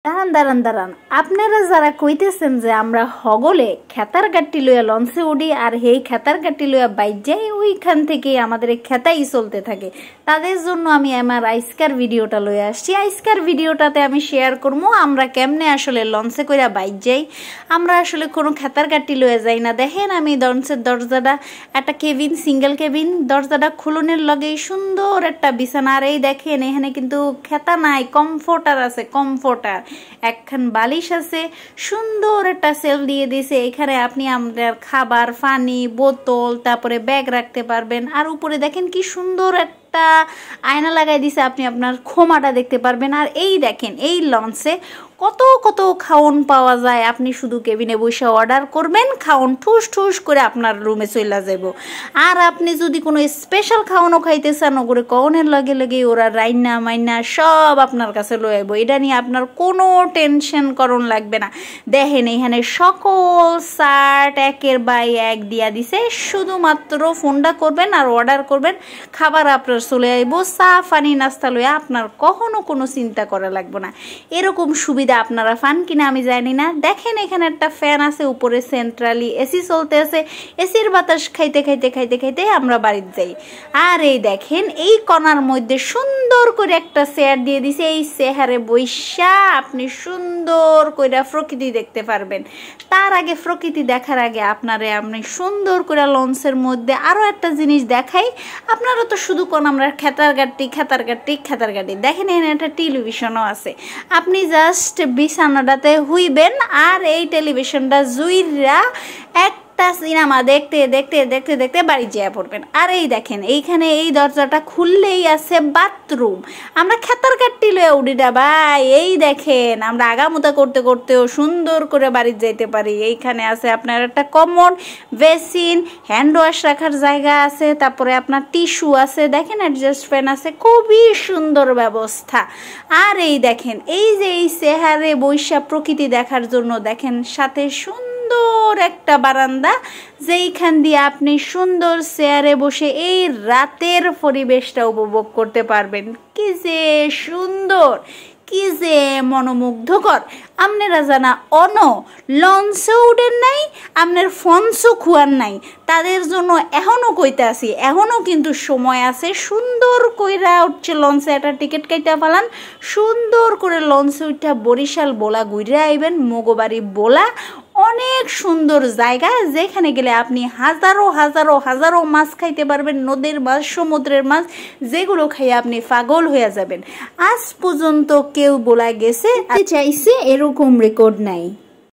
দাঁড়ান দাঁড়ান দাঁড়ান, আপনারা যারা কইতেছেন যে আমরা হগলে খেতার গাট্টি লইয়া লঞ্চে উঠি আর হেই খেতার গাট্টি লইয়া বাইক যাই, ওইখান থেকে আমাদের খেতাই চলতে থাকে, তাদের জন্য আমি আমার আইস্কার ভিডিওটা লইয়া আসছি। আইস্কার ভিডিওটাতে আমি শেয়ার করবো আমরা কেমনে আসলে লঞ্চে কইরা বাইক যাই। আমরা আসলে কোনো খেতার গাট্টি লইয়া যাই না। দেখেন আমি লঞ্চের দরজাটা, একটা কেবিন, সিঙ্গেল কেবিন, দরজাটা খুলনের লগেই সুন্দর একটা বিছানা। আর এই দেখেন এখানে কিন্তু খেতা নাই, কমফোর্টার আছে, কমফোর্টার একখান বালিশ আছে, সুন্দর একটা সেল দিয়ে দিছে। এখানে আপনি আমাদের খাবার, পানি, বোতল, তারপরে ব্যাগ রাখতে পারবেন। আর উপরে দেখেন কি সুন্দর একটা আয়না লাগাই দিছে, আপনি আপনার খোমাটা দেখতে পারবেন। আর এই দেখেন এই লঞ্চে কত কত খাওন পাওয়া যায়। আপনি শুধু কেবিনে বসে অর্ডার করবেন, খাওন ঠুস ঠুস করে আপনার রুমে চলে যাব। আর আপনি যদি কোনো স্পেশাল খাওয়ানো খাইতে চান, ওগুলো কওনের লগে লগে ওরা রাইনা মাইনা সব আপনার কাছে লয়ে আইব। এটা নিয়ে আপনার কোনো টেনশন করণ লাগবে না। দেখেন এখানে সকল চার্ট একের বাই এক দিয়া দিছে, শুধুমাত্র ফোনটা করবেন আর অর্ডার করবেন, খাবার আপনার চলে আইব। চা পানি নাস্তা লইয়া আপনার কখনো কোনো চিন্তা করা লাগবে না। এরকম সুবিধা আপনারা পান কিনা আমি জানি না। দেখেন এখানে একটা ফ্যান আছে, উপরে সেন্ট্রালি এসি চলতে আছে, এসির বাতাস খাইতে খাইতে খাইতে খাইতে আমরা বাড়িতে যাই। আর এই দেখেন এই কণার মধ্যে সুন্দর করে একটা চেয়ার দিয়ে দিছে, এই চেয়ারে বইসা আপনি সুন্দর করে প্রকৃতি দেখতে পারবেন। তার আগে প্রকৃতি দেখার আগে আপনি সুন্দর করে লঞ্চের মধ্যে আরো একটা জিনিস দেখাই। আপনারা তো শুধু কোন আমরা খেতার গাড়ি দেখেন, এখানে একটা টেলিভিশনও আছে। আপনি জাস্ট বিছানাটাতে হুইবেন আর এই টেলিভিশনটা জুইরা একটা সিনেমা দেখতে দেখতে দেখতে দেখতে বাড়ি যেয়ে পড়বেন। আর এই দেখেন এইখানে এই দরজাটা খুললেই আছে বাথরুম। আমরা খেতার কাটটি লয়ে উঠিটা ভাই, এই দেখেন আমরা আগামুতা করতে করতেও সুন্দর করে বাড়ি যাইতে পারি। এইখানে আছে আপনার একটা কমন বেসিন, হ্যান্ড ওয়াশ রাখার জায়গা আছে, তারপরে আপনার টিস্যু আছে, দেখেন অ্যাডজাস্ট ফ্যান আছে, খুবই সুন্দর ব্যবস্থা। আর এই দেখেন এই যে এই চেহারে বৈশা প্রকৃতি দেখার জন্য দেখেন সাথে সুন্দর একটা বারান্দা, যেইখান দিয়ে আপনি সুন্দর চেয়ারে বসে এই রাতের পরিবেশটা উপভোগ করতে পারবেন। কি যে সুন্দর, কি যে মনোমুগ্ধকর। আপনারা জানা লঞ্চে উঠেন নাই, আপনার ফোনসও খুয়ার নাই, তাদের জন্য এখনো কইতে আসি, এখনো কিন্তু সময় আছে। সুন্দর কইরা উঠছে লঞ্চে একটা টিকিট কাইটা ফেলান, সুন্দর করে লঞ্চে উঠা বরিশাল বোলা ঘুরে আইবেন। মগবাড়ি বোলা অনেক সুন্দর জায়গা, যেখানে গেলে আপনি হাজারো হাজারো হাজারো মাছ খাইতে পারবেন, নদীর মাছ, সমুদ্রের মাছ, যেগুলো খাইয়ে আপনি পাগল হয়ে যাবেন। আজ পর্যন্ত কেউ বলা গেছে চাইছে এরকম রেকর্ড নাই।